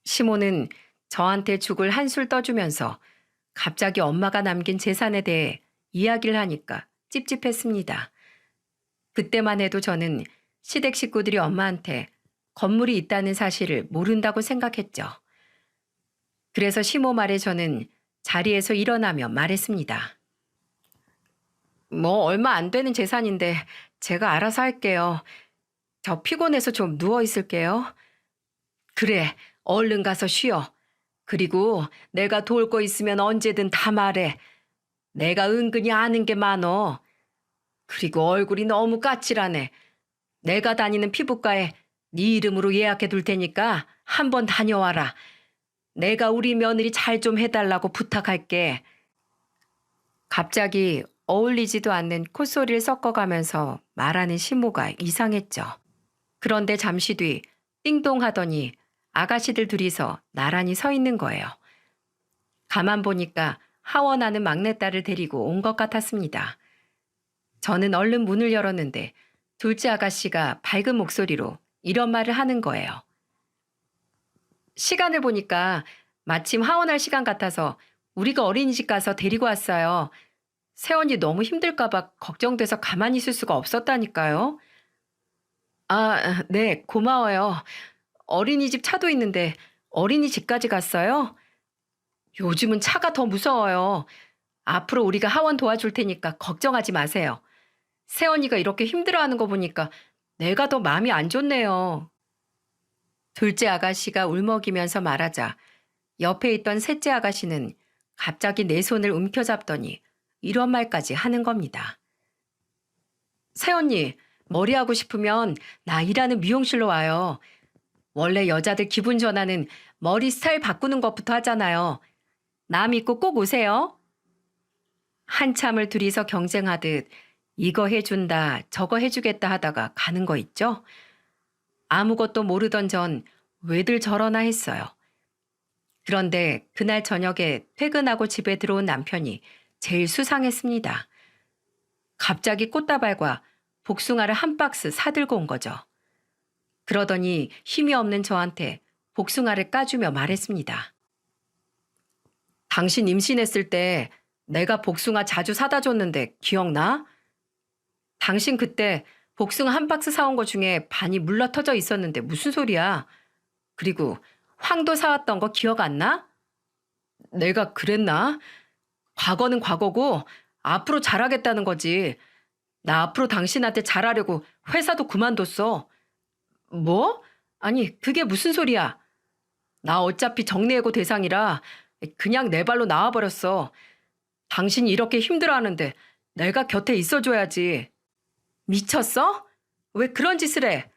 시모는 저한테 죽을 한술 떠주면서 갑자기 엄마가 남긴 재산에 대해 이야기를 하니까 찝찝했습니다. 그때만 해도 저는 시댁 식구들이 엄마한테 건물이 있다는 사실을 모른다고 생각했죠. 그래서 시모 말에 저는 자리에서 일어나며 말했습니다. 뭐 얼마 안 되는 재산인데 제가 알아서 할게요. 저 피곤해서 좀 누워 있을게요. 그래, 얼른 가서 쉬어. 그리고 내가 도울 거 있으면 언제든 다 말해. 내가 은근히 아는 게 많어. 그리고 얼굴이 너무 까칠하네. 내가 다니는 피부과에 네 이름으로 예약해 둘 테니까 한번 다녀와라. 내가 우리 며느리 잘 좀 해달라고 부탁할게. 갑자기 어울리지도 않는 콧소리를 섞어가면서 말하는 시모가 이상했죠. 그런데 잠시 뒤 띵동 하더니 아가씨들 둘이서 나란히 서 있는 거예요. 가만 보니까 하원하는 막내딸을 데리고 온 것 같았습니다. 저는 얼른 문을 열었는데 둘째 아가씨가 밝은 목소리로 이런 말을 하는 거예요. 시간을 보니까 마침 하원할 시간 같아서 우리가 어린이집 가서 데리고 왔어요. 세원이 너무 힘들까 봐 걱정돼서 가만히 있을 수가 없었다니까요. 아, 네, 고마워요. 어린이집 차도 있는데 어린이집까지 갔어요? 요즘은 차가 더 무서워요. 앞으로 우리가 하원 도와줄 테니까 걱정하지 마세요. 세원이가 이렇게 힘들어하는 거 보니까 내가 더 마음이 안 좋네요. 둘째 아가씨가 울먹이면서 말하자 옆에 있던 셋째 아가씨는 갑자기 내 손을 움켜잡더니 이런 말까지 하는 겁니다. 새언니, 머리하고 싶으면 나 일하는 미용실로 와요. 원래 여자들 기분 전환은 머리 스타일 바꾸는 것부터 하잖아요. 나 믿고 꼭 오세요. 한참을 둘이서 경쟁하듯 이거 해준다, 저거 해주겠다 하다가 가는 거 있죠? 아무것도 모르던 전 왜들 저러나 했어요. 그런데 그날 저녁에 퇴근하고 집에 들어온 남편이 제일 수상했습니다. 갑자기 꽃다발과 복숭아를 한 박스 사들고 온 거죠. 그러더니 힘이 없는 저한테 복숭아를 까주며 말했습니다. 당신 임신했을 때 내가 복숭아 자주 사다 줬는데 기억나? 당신 그때 복숭아 한 박스 사온 거 중에 반이 물러터져 있었는데 무슨 소리야? 그리고 황도 사왔던 거 기억 안 나? 내가 그랬나? 과거는 과거고 앞으로 잘하겠다는 거지. 나 앞으로 당신한테 잘하려고 회사도 그만뒀어. 뭐? 아니, 그게 무슨 소리야? 나 어차피 정리해고 대상이라 그냥 내 발로 나와버렸어. 당신이 이렇게 힘들어하는데 내가 곁에 있어줘야지. 미쳤어? 왜 그런 짓을 해?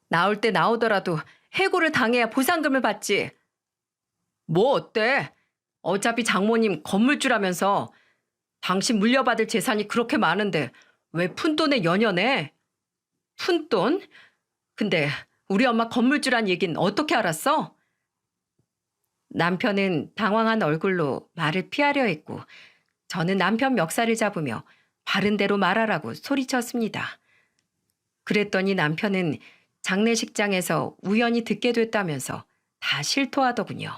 나올 때 나오더라도 해고를 당해야 보상금을 받지. 뭐 어때? 어차피 장모님 건물주라면서 당신 물려받을 재산이 그렇게 많은데 왜 푼돈에 연연해? 푼돈? 근데 우리 엄마 건물주란 얘긴 어떻게 알았어? 남편은 당황한 얼굴로 말을 피하려 했고 저는 남편 멱살을 잡으며 바른 대로 말하라고 소리쳤습니다. 그랬더니 남편은 장례식장에서 우연히 듣게 됐다면서 다 실토하더군요.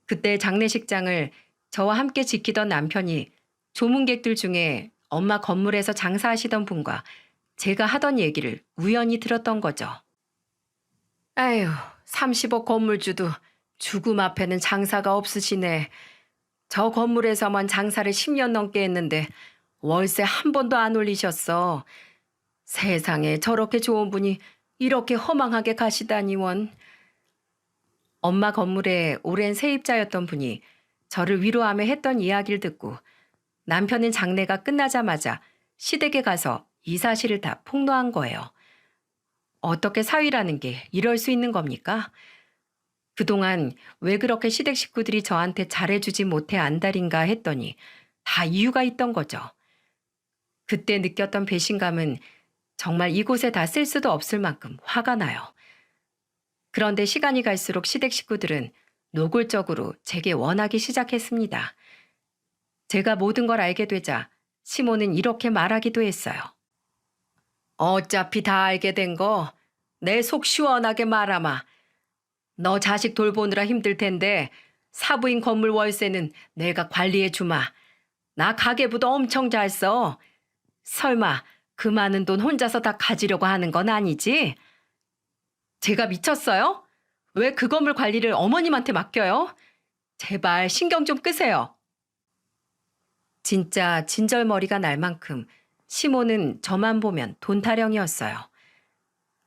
그때 장례식장을 저와 함께 지키던 남편이 조문객들 중에 엄마 건물에서 장사하시던 분과 제가 하던 얘기를 우연히 들었던 거죠. 아휴, 30억 건물주도 죽음 앞에는 장사가 없으시네. 저 건물에서만 장사를 10년 넘게 했는데 월세 한 번도 안 올리셨어. 세상에 저렇게 좋은 분이 이렇게 허망하게 가시다니 원. 엄마 건물에 오랜 세입자였던 분이 저를 위로하며 했던 이야기를 듣고 남편은 장례가 끝나자마자 시댁에 가서 이 사실을 다 폭로한 거예요. 어떻게 사위라는 게 이럴 수 있는 겁니까? 그동안 왜 그렇게 시댁 식구들이 저한테 잘해주지 못해 안달인가 했더니 다 이유가 있던 거죠. 그때 느꼈던 배신감은 정말 이곳에 다 쓸 수도 없을 만큼 화가 나요. 그런데 시간이 갈수록 시댁 식구들은 노골적으로 제게 원하기 시작했습니다. 제가 모든 걸 알게 되자 시모는 이렇게 말하기도 했어요. 어차피 다 알게 된 거 내 속 시원하게 말아마. 너 자식 돌보느라 힘들 텐데 사부인 건물 월세는 내가 관리해 주마. 나 가계부도 엄청 잘 써. 설마 그 많은 돈 혼자서 다 가지려고 하는 건 아니지? 제가 미쳤어요? 왜 그 건물 관리를 어머님한테 맡겨요? 제발 신경 좀 끄세요. 진짜 진절머리가 날 만큼 시모는 저만 보면 돈 타령이었어요.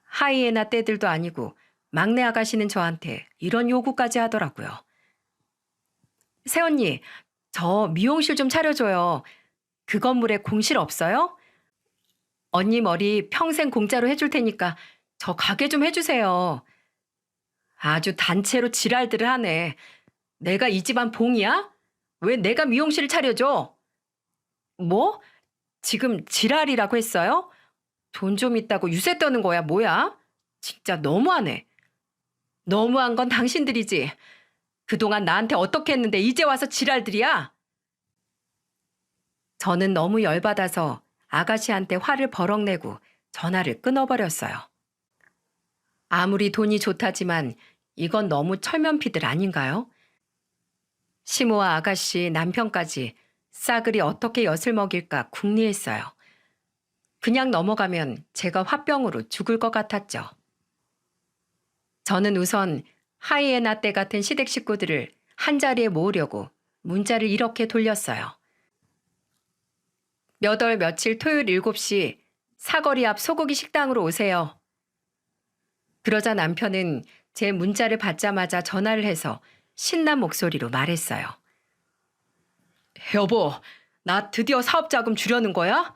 하이에나 떼들도 아니고 막내 아가씨는 저한테 이런 요구까지 하더라고요. 새언니, 저 미용실 좀 차려줘요. 그 건물에 공실 없어요? 언니 머리 평생 공짜로 해줄 테니까 저 가게 좀 해주세요. 아주 단체로 지랄들을 하네. 내가 이 집안 봉이야? 왜 내가 미용실을 차려줘? 뭐? 지금 지랄이라고 했어요? 돈 좀 있다고 유세 떠는 거야, 뭐야? 진짜 너무하네. 너무한 건 당신들이지. 그동안 나한테 어떻게 했는데 이제 와서 지랄들이야? 저는 너무 열받아서 아가씨한테 화를 버럭 내고 전화를 끊어버렸어요. 아무리 돈이 좋다지만 이건 너무 철면피들 아닌가요? 시모와 아가씨, 남편까지 싸그리 어떻게 엿을 먹일까 궁리했어요. 그냥 넘어가면 제가 화병으로 죽을 것 같았죠. 저는 우선 하이에나 때 같은 시댁 식구들을 한자리에 모으려고 문자를 이렇게 돌렸어요. 몇 월 며칠 토요일 7시 사거리 앞 소고기 식당으로 오세요. 그러자 남편은 제 문자를 받자마자 전화를 해서 신난 목소리로 말했어요. 여보, 나 드디어 사업 자금 주려는 거야?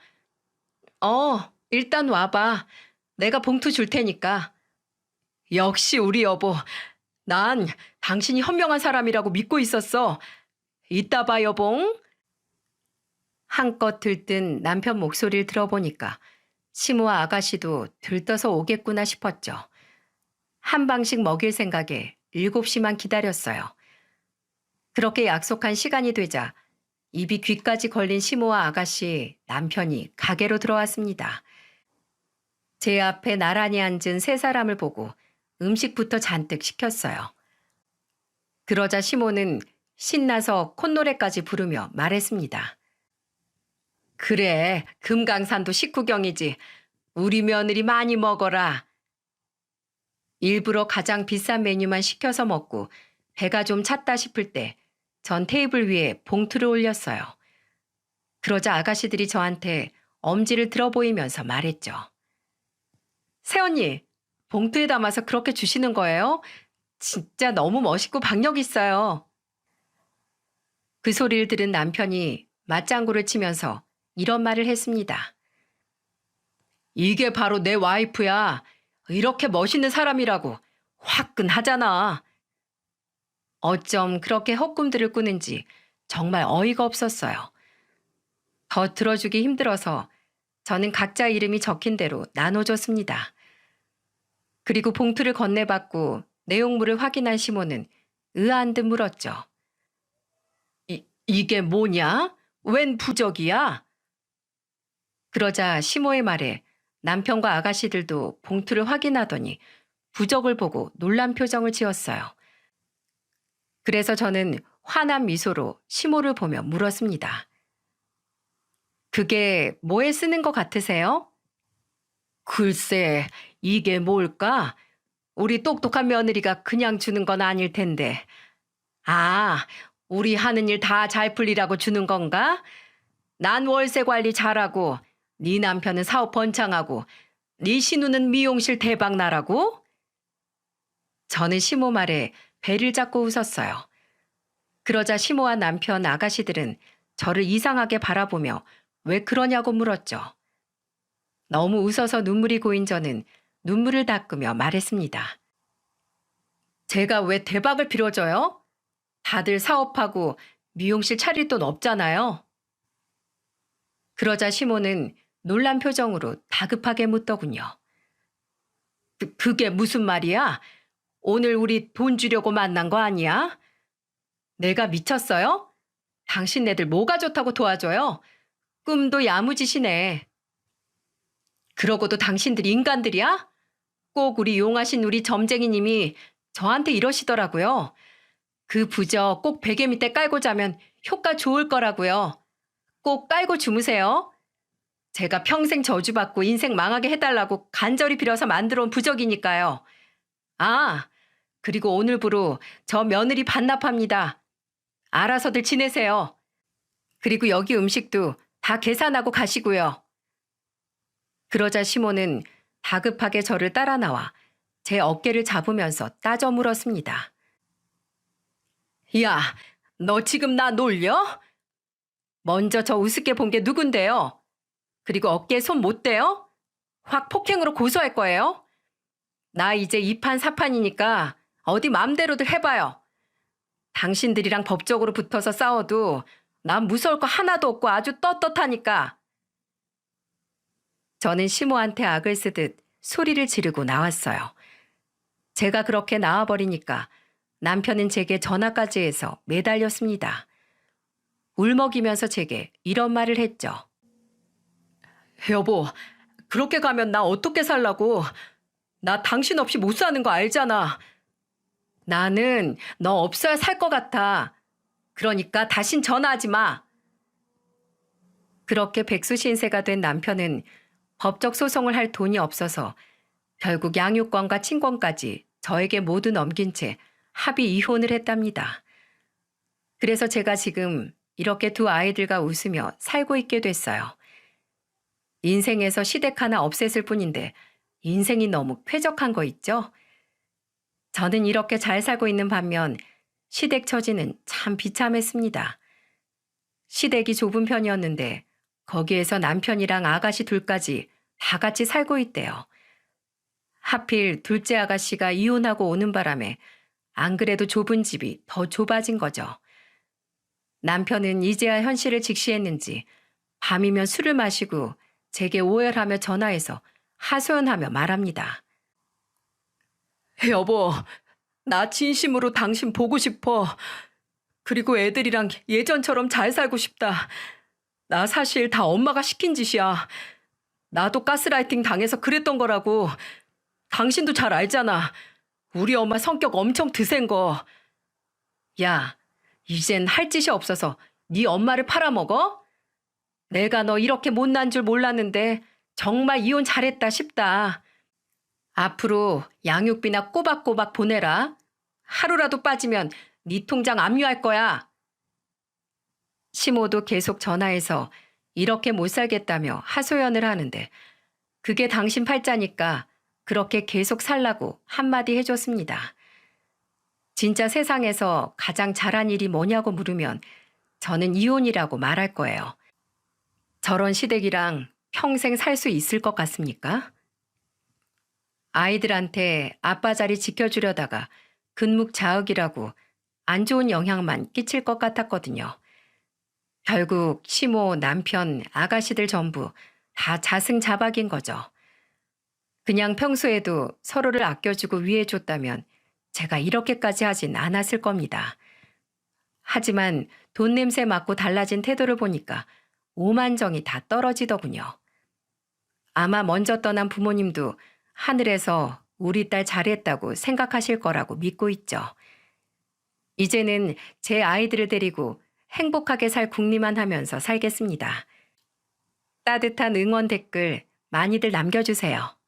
일단 와봐. 내가 봉투 줄 테니까. 역시 우리 여보. 난 당신이 현명한 사람이라고 믿고 있었어. 이따 봐, 여봉. 한껏 들뜬 남편 목소리를 들어보니까 시모와 아가씨도 들떠서 오겠구나 싶었죠. 한 방씩 먹일 생각에 7시만 기다렸어요. 그렇게 약속한 시간이 되자 입이 귀까지 걸린 시모와 아가씨, 남편이 가게로 들어왔습니다. 제 앞에 나란히 앉은 세 사람을 보고 음식부터 잔뜩 시켰어요. 그러자 시모는 신나서 콧노래까지 부르며 말했습니다. 그래, 금강산도 식후경이지. 우리 며느리 많이 먹어라. 일부러 가장 비싼 메뉴만 시켜서 먹고 배가 좀 찼다 싶을 때 전 테이블 위에 봉투를 올렸어요. 그러자 아가씨들이 저한테 엄지를 들어 보이면서 말했죠. 새언니, 봉투에 담아서 그렇게 주시는 거예요? 진짜 너무 멋있고 박력 있어요. 그 소리를 들은 남편이 맞장구를 치면서 이런 말을 했습니다. 이게 바로 내 와이프야. 이렇게 멋있는 사람이라고 화끈하잖아. 어쩜 그렇게 헛꿈들을 꾸는지 정말 어이가 없었어요. 더 들어주기 힘들어서 저는 각자 이름이 적힌 대로 나눠줬습니다. 그리고 봉투를 건네받고 내용물을 확인한 시모는 의아한 듯 물었죠. 이게 뭐냐? 웬 부적이야? 그러자 시모의 말에 남편과 아가씨들도 봉투를 확인하더니 부적을 보고 놀란 표정을 지었어요. 그래서 저는 환한 미소로 시모를 보며 물었습니다. 그게 뭐에 쓰는 것 같으세요? 글쎄, 이게 뭘까? 우리 똑똑한 며느리가 그냥 주는 건 아닐 텐데. 아, 우리 하는 일 다 잘 풀리라고 주는 건가? 난 월세 관리 잘하고 네 남편은 사업 번창하고 네 신우는 미용실 대박 나라고? 저는 시모 말에 배를 잡고 웃었어요. 그러자 시모와 남편 아가씨들은 저를 이상하게 바라보며 왜 그러냐고 물었죠. 너무 웃어서 눈물이 고인 저는 눈물을 닦으며 말했습니다. 제가 왜 대박을 빌어줘요? 다들 사업하고 미용실 차릴 돈 없잖아요. 그러자 시모는 놀란 표정으로 다급하게 묻더군요. 그게 무슨 말이야? 오늘 우리 돈 주려고 만난 거 아니야? 내가 미쳤어요? 당신네들 뭐가 좋다고 도와줘요? 꿈도 야무지시네. 그러고도 당신들이 인간들이야? 꼭 우리 용하신 우리 점쟁이님이 저한테 이러시더라고요. 그 부적 꼭 베개 밑에 깔고 자면 효과 좋을 거라고요. 꼭 깔고 주무세요. 제가 평생 저주받고 인생 망하게 해달라고 간절히 빌어서 만들어 온 부적이니까요. 아, 그리고 오늘부로 저 며느리 반납합니다. 알아서들 지내세요. 그리고 여기 음식도 다 계산하고 가시고요. 그러자 시모는 다급하게 저를 따라 나와 제 어깨를 잡으면서 따져 물었습니다. 야, 너 지금 나 놀려? 먼저 저 우습게 본 게 누군데요? 그리고 어깨에 손 못 대요? 확 폭행으로 고소할 거예요? 나 이제 2판 4판이니까 어디 맘대로들 해봐요. 당신들이랑 법적으로 붙어서 싸워도 난 무서울 거 하나도 없고 아주 떳떳하니까. 저는 시모한테 악을 쓰듯 소리를 지르고 나왔어요. 제가 그렇게 나와버리니까 남편은 제게 전화까지 해서 매달렸습니다. 울먹이면서 제게 이런 말을 했죠. 여보, 그렇게 가면 나 어떻게 살라고. 나 당신 없이 못 사는 거 알잖아. 나는 너 없어야 살 것 같아. 그러니까 다신 전화하지 마. 그렇게 백수신세가 된 남편은 법적 소송을 할 돈이 없어서 결국 양육권과 친권까지 저에게 모두 넘긴 채 합의 이혼을 했답니다. 그래서 제가 지금 이렇게 두 아이들과 웃으며 살고 있게 됐어요. 인생에서 시댁 하나 없앴을 뿐인데 인생이 너무 쾌적한 거 있죠? 저는 이렇게 잘 살고 있는 반면 시댁 처지는 참 비참했습니다. 시댁이 좁은 편이었는데 거기에서 남편이랑 아가씨 둘까지 다 같이 살고 있대요. 하필 둘째 아가씨가 이혼하고 오는 바람에 안 그래도 좁은 집이 더 좁아진 거죠. 남편은 이제야 현실을 직시했는지 밤이면 술을 마시고 제게 오열하며 전화해서 하소연하며 말합니다. 여보, 나 진심으로 당신 보고 싶어. 그리고 애들이랑 예전처럼 잘 살고 싶다. 나 사실 다 엄마가 시킨 짓이야. 나도 가스라이팅 당해서 그랬던 거라고. 당신도 잘 알잖아. 우리 엄마 성격 엄청 드센 거. 야, 이젠 할 짓이 없어서 네 엄마를 팔아먹어? 내가 너 이렇게 못난 줄 몰랐는데 정말 이혼 잘했다 싶다. 앞으로 양육비나 꼬박꼬박 보내라. 하루라도 빠지면 네 통장 압류할 거야. 시모도 계속 전화해서 이렇게 못 살겠다며 하소연을 하는데 그게 당신 팔자니까 그렇게 계속 살라고 한마디 해줬습니다. 진짜 세상에서 가장 잘한 일이 뭐냐고 물으면 저는 이혼이라고 말할 거예요. 저런 시댁이랑 평생 살 수 있을 것 같습니까? 아이들한테 아빠 자리 지켜주려다가 근묵자흑이라고 안 좋은 영향만 끼칠 것 같았거든요. 결국 시모, 남편, 아가씨들 전부 다 자승자박인 거죠. 그냥 평소에도 서로를 아껴주고 위해줬다면 제가 이렇게까지 하진 않았을 겁니다. 하지만 돈 냄새 맡고 달라진 태도를 보니까 오만정이 다 떨어지더군요. 아마 먼저 떠난 부모님도 하늘에서 우리 딸 잘했다고 생각하실 거라고 믿고 있죠. 이제는 제 아이들을 데리고 행복하게 살 궁리만 하면서 살겠습니다. 따뜻한 응원 댓글 많이들 남겨주세요.